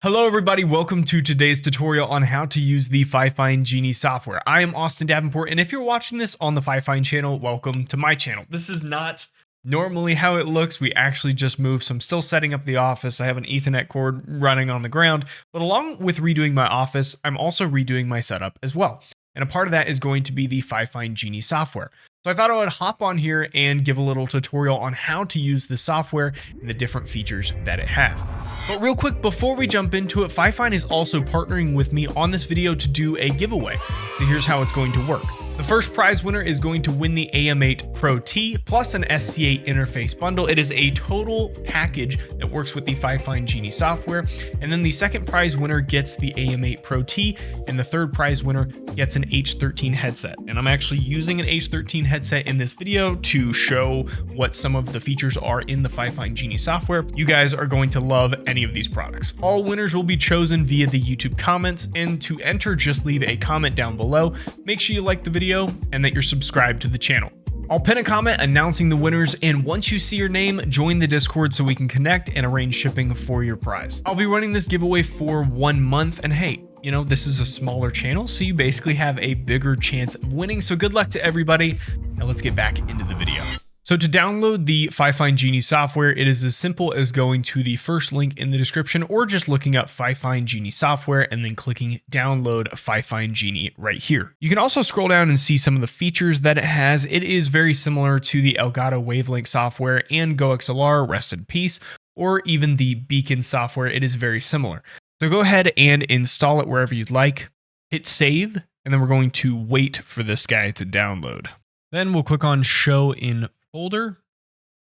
Hello everybody, welcome to today's tutorial on how to use the FIFINE Genie software. I am Austin Davenport, and if you're watching this on the FIFINE channel, welcome to my channel. This is not normally how it looks. We actually just moved, so I'm still setting up the office. I have an Ethernet cord running on the ground, but along with redoing my office, I'm also redoing my setup as well. And a part of that is going to be the FIFINE Genie software. So I thought I would hop on here and give a little tutorial on how to use the software and the different features that it has. But real quick, before we jump into it, FIFINE is also partnering with me on this video to do a giveaway. So here's how it's going to work. The first prize winner is going to win the AM8 Pro T plus an SC8 interface bundle. It is a total package that works with the FIFINE Genie software. And then the second prize winner gets the AM8 Pro T, and the third prize winner gets an H13 headset. And I'm actually using an H13 headset in this video to show what some of the features are in the FIFINE Genie software. You guys are going to love any of these products. All winners will be chosen via the YouTube comments, and to enter, just leave a comment down below. Make sure you like the video and that you're subscribed to the channel. I'll pin a comment announcing the winners, and once you see your name, join the Discord so we can connect and arrange shipping for your prize. I'll be running this giveaway for 1 month, and hey, you know, this is a smaller channel, so you basically have a bigger chance of winning. So good luck to everybody. Now let's get back into the video. So to download the FIFINE Genie software, it is as simple as going to the first link in the description, or just looking up FIFINE Genie software and then clicking download FIFINE Genie right here. You can also scroll down and see some of the features that it has. It is very similar to the Elgato wavelength software and GoXLR, rest in peace, or even the Beacon software. It is very similar. So go ahead and install it wherever you'd like, hit save, and then we're going to wait for this guy to download. Then we'll click on show in folder,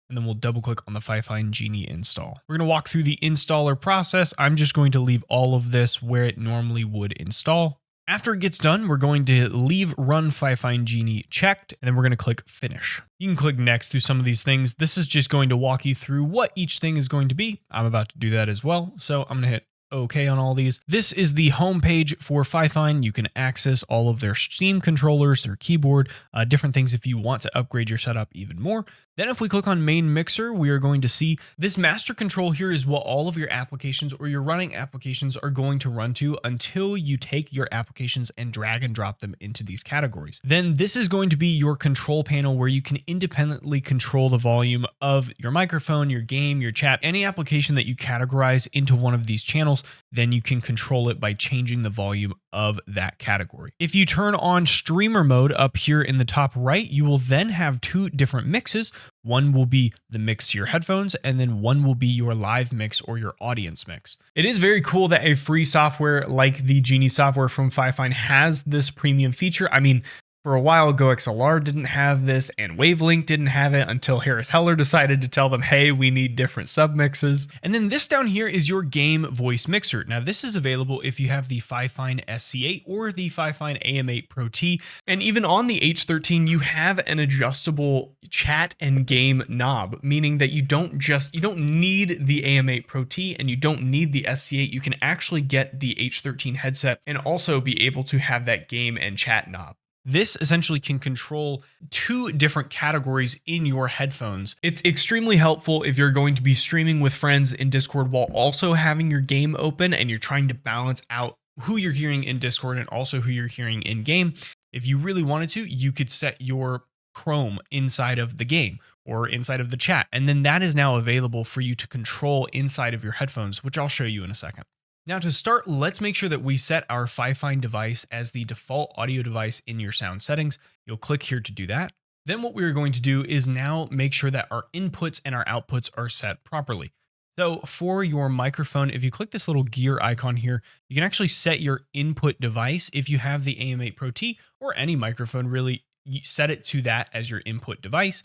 and then we'll double click on the FIFINE Genie install. We're going to walk through the installer process. I'm just going to leave all of this where it normally would install. After it gets done, we're going to leave run FIFINE Genie checked, and then we're going to click finish. You can click next through some of these things. This is just going to walk you through what each thing is going to be. I'm about to do that as well, so I'm going to hit OK on all these. This is the home page for FIFINE. You can access all of their Steam controllers, their keyboard, different things if you want to upgrade your setup even more. Then if we click on main mixer, we are going to see this master control here is what all of your applications or your running applications are going to run to until you take your applications and drag and drop them into these categories. Then this is going to be your control panel where you can independently control the volume of your microphone, your game, your chat, any application that you categorize into one of these channels. Then you can control it by changing the volume of that category. If you turn on streamer mode up here in the top right, you will then have two different mixes. One will be the mix to your headphones, and then one will be your live mix or your audience mix. It is very cool that a free software like the Genie software from FIFINE has this premium feature. I mean, for a while, GoXLR didn't have this, and Wavelength didn't have it until Harris Heller decided to tell them, hey, we need different submixes. And then this down here is your game voice mixer. Now, this is available if you have the FIFINE SC8 or the FIFINE AM8 Pro T. And even on the H13, you have an adjustable chat and game knob, meaning that you don't need the AM8 Pro T and you don't need the SC8. You can actually get the H13 headset and also be able to have that game and chat knob. This essentially can control two different categories in your headphones. It's extremely helpful if you're going to be streaming with friends in Discord while also having your game open and you're trying to balance out who you're hearing in Discord and also who you're hearing in game. If you really wanted to, you could set your Chrome inside of the game or inside of the chat, and then that is now available for you to control inside of your headphones, which I'll show you in a second. Now to start, let's make sure that we set our FIFINE device as the default audio device in your sound settings. You'll click here to do that. Then what we're going to do is now make sure that our inputs and our outputs are set properly. So for your microphone, if you click this little gear icon here, you can actually set your input device. If you have the AM8 Pro T or any microphone, really, you set it to that as your input device.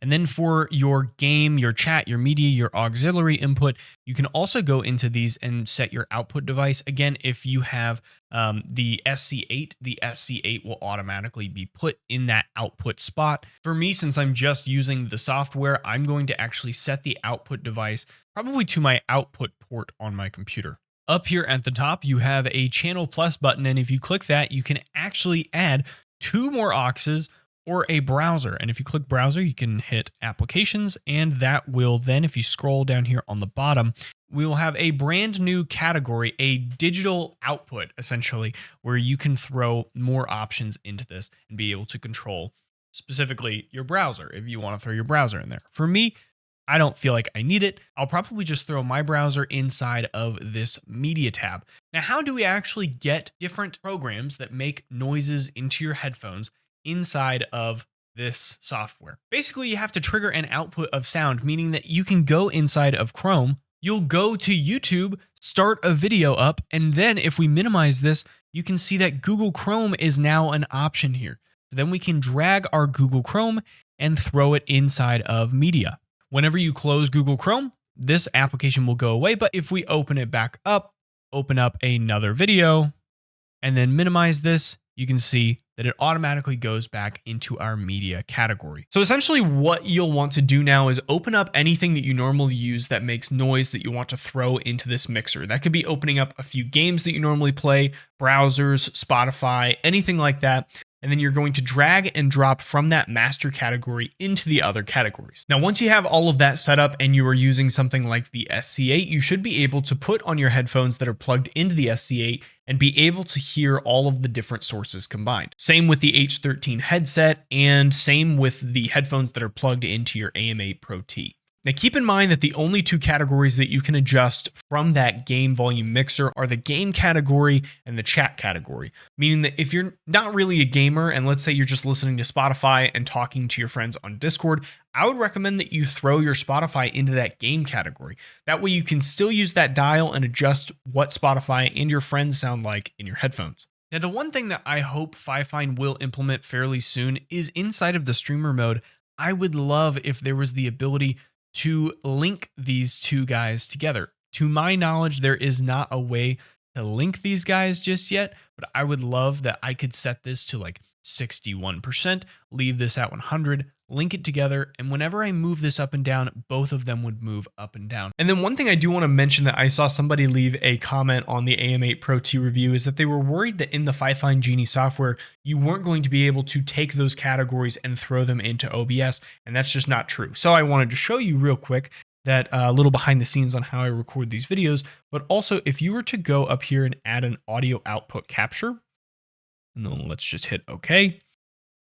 And then for your game, your chat, your media, your auxiliary input, you can also go into these and set your output device. Again, if you have the SC8 will automatically be put in that output spot. For me, since I'm just using the software, I'm going to actually set the output device probably to my output port on my computer. Up here at the top, you have a Channel Plus button, and if you click that, you can actually add 2 more auxes or a browser. And if you click browser, you can hit applications, and that will then, if you scroll down here on the bottom, we will have a brand new category, a digital output, essentially, where you can throw more options into this and be able to control specifically your browser if you want to throw your browser in there. For me, I don't feel like I need it. I'll probably just throw my browser inside of this media tab. Now, how do we actually get different programs that make noises into your headphones inside of this software? Basically, you have to trigger an output of sound, meaning that you can go inside of Chrome, you'll go to YouTube, start a video up, and then if we minimize this, you can see that Google Chrome is now an option here. Then we can drag our Google Chrome and throw it inside of media. Whenever you close Google Chrome, this application will go away. But if we open it back up, open up another video, and then minimize this, you can see that it automatically goes back into our media category. So essentially what you'll want to do now is open up anything that you normally use that makes noise that you want to throw into this mixer. That could be opening up a few games that you normally play, browsers, Spotify, anything like that. And then you're going to drag and drop from that master category into the other categories. Now, once you have all of that set up and you are using something like the SC8, you should be able to put on your headphones that are plugged into the SC8 and be able to hear all of the different sources combined. Same with the H13 headset and same with the headphones that are plugged into your AM8 Pro T. Now keep in mind that the only two categories that you can adjust from that game volume mixer are the game category and the chat category, meaning that if you're not really a gamer and let's say you're just listening to Spotify and talking to your friends on Discord, I would recommend that you throw your Spotify into that game category. That way you can still use that dial and adjust what Spotify and your friends sound like in your headphones. Now the one thing that I hope FIFINE will implement fairly soon is inside of the streamer mode, I would love if there was the ability to link these two guys together. To my knowledge, there is not a way to link these guys just yet, but I would love that I could set this to like 61%, leave this at 100, link it together, and whenever I move this up and down, both of them would move up and down. And then one thing I do want to mention that I saw somebody leave a comment on the AM8 Pro T review is that they were worried that in the FIFINE Genie software, you weren't going to be able to take those categories and throw them into OBS, and that's just not true. So I wanted to show you real quick that a little behind the scenes on how I record these videos, but also if you were to go up here and add an audio output capture, and then let's just hit OK.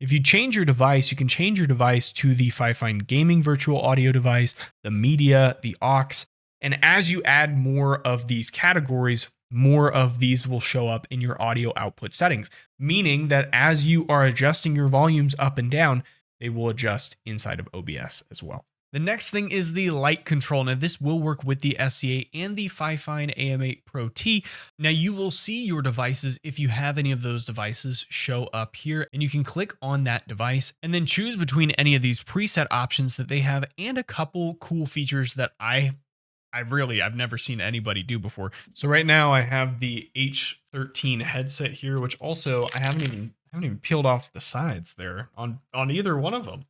If you change your device, you can change your device to the FIFINE gaming virtual audio device, the media, the aux, and as you add more of these categories, more of these will show up in your audio output settings, meaning that as you are adjusting your volumes up and down, they will adjust inside of OBS as well. The next thing is the light control. Now this will work with the SC8 and the FIFINE AM8 Pro T. Now you will see your devices, if you have any of those devices, show up here, and you can click on that device and then choose between any of these preset options that they have and a couple cool features that I've never seen anybody do before. So right now I have the H13 headset here, which also I haven't even peeled off the sides there on either one of them.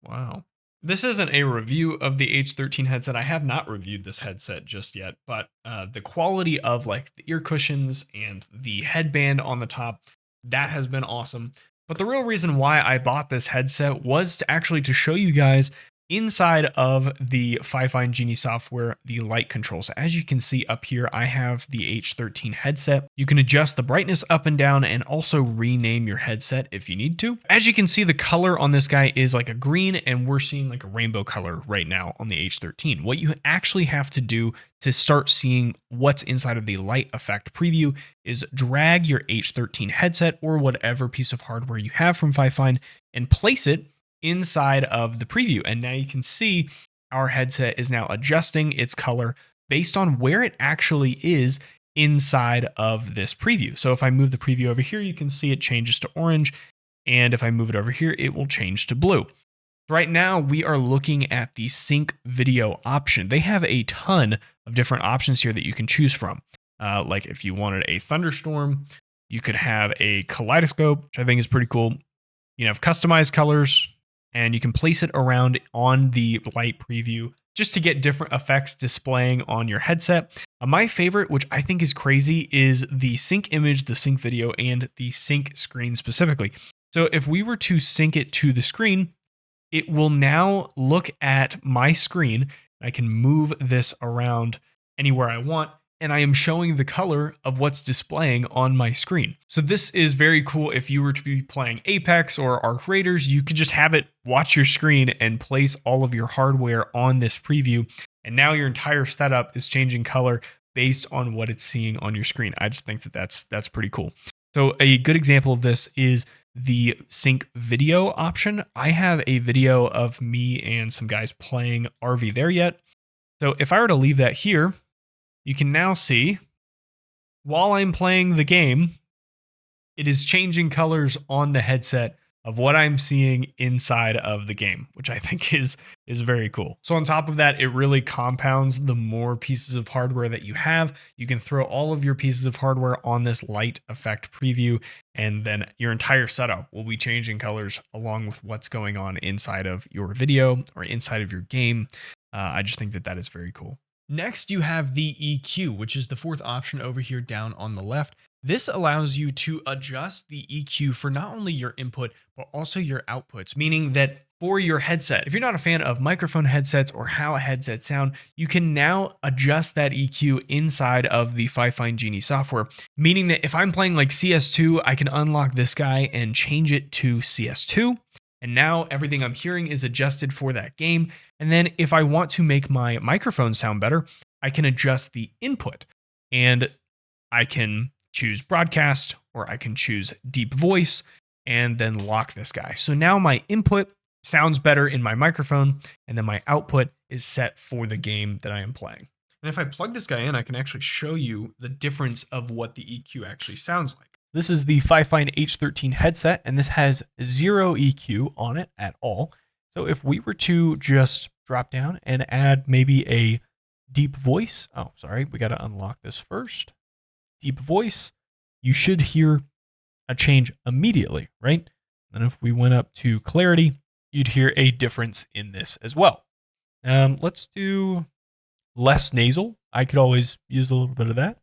Wow. This isn't a review of the H13 headset. I have not reviewed this headset just yet, but the quality of like the ear cushions and the headband on the top, that has been awesome. But the real reason why I bought this headset was to show you guys inside of the FIFINE Genie software, the light control. So as you can see up here, I have the H13 headset. You can adjust the brightness up and down and also rename your headset if you need to. As you can see, the color on this guy is like a green, and we're seeing like a rainbow color right now on the H13. What you actually have to do to start seeing what's inside of the light effect preview is drag your H13 headset or whatever piece of hardware you have from FIFINE and place it inside of the preview. And now you can see our headset is now adjusting its color based on where it actually is inside of this preview. So if I move the preview over here, you can see it changes to orange. And if I move it over here, it will change to blue. Right now, we are looking at the sync video option. They have a ton of different options here that you can choose from. Like if you wanted a thunderstorm, you could have a kaleidoscope, which I think is pretty cool. You have customized colors, and you can place it around on the light preview just to get different effects displaying on your headset. My favorite, which I think is crazy, is the sync image, the sync video, and the sync screen specifically. So if we were to sync it to the screen, it will now look at my screen I can move this around anywhere I want, and I am showing the color of what's displaying on my screen. So this is very cool. If you were to be playing Apex or Arc Raiders, you could just have it watch your screen and place all of your hardware on this preview. And now your entire setup is changing color based on what it's seeing on your screen. I just think that that's pretty cool. So a good example of this is the sync video option. I have a video of me and some guys playing RV There Yet. So if I were to leave that here, you can now see while I'm playing the game, it is changing colors on the headset of what I'm seeing inside of the game, which I think is very cool. So on top of that, it really compounds the more pieces of hardware that you have. You can throw all of your pieces of hardware on this light effect preview, and then your entire setup will be changing colors along with what's going on inside of your video or inside of your game. I just think that that is very cool. Next, you have the EQ, which is the fourth option over here down on the left. This allows you to adjust the EQ for not only your input, but also your outputs, meaning that for your headset, if you're not a fan of microphone headsets or how headsets sound, you can now adjust that EQ inside of the FIFINE Genie software, meaning that if I'm playing like CS2, I can unlock this guy and change it to CS2. And now everything I'm hearing is adjusted for that game. And then if I want to make my microphone sound better, I can adjust the input, and I can choose broadcast, or I can choose deep voice and then lock this guy. So now my input sounds better in my microphone, and then my output is set for the game that I am playing. And if I plug this guy in, I can actually show you the difference of what the EQ actually sounds like. This is the FIFINE H13 headset, and this has 0 EQ on it at all. So if we were to just drop down and add maybe a deep voice, oh, sorry, we got to unlock this first. Deep voice, you should hear a change immediately, right? And if we went up to clarity, you'd hear a difference in this as well. Let's do less nasal. I could always use a little bit of that.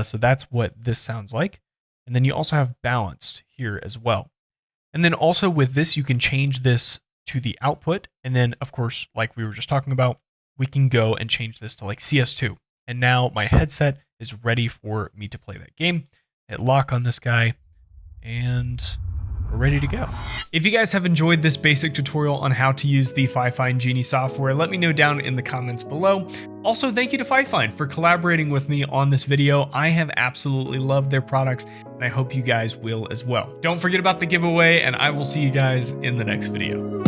So that's what this sounds like. And then you also have balanced here as well. And then also with this, you can change this to the output. And then, of course, like we were just talking about, we can go and change this to like CS2. And now my headset is ready for me to play that game. Hit lock on this guy, and we're ready to go. If you guys have enjoyed this basic tutorial on how to use the FIFINE Genie software, let me know down in the comments below. Also, thank you to FIFINE for collaborating with me on this video. I have absolutely loved their products, and I hope you guys will as well. Don't forget about the giveaway, and I will see you guys in the next video.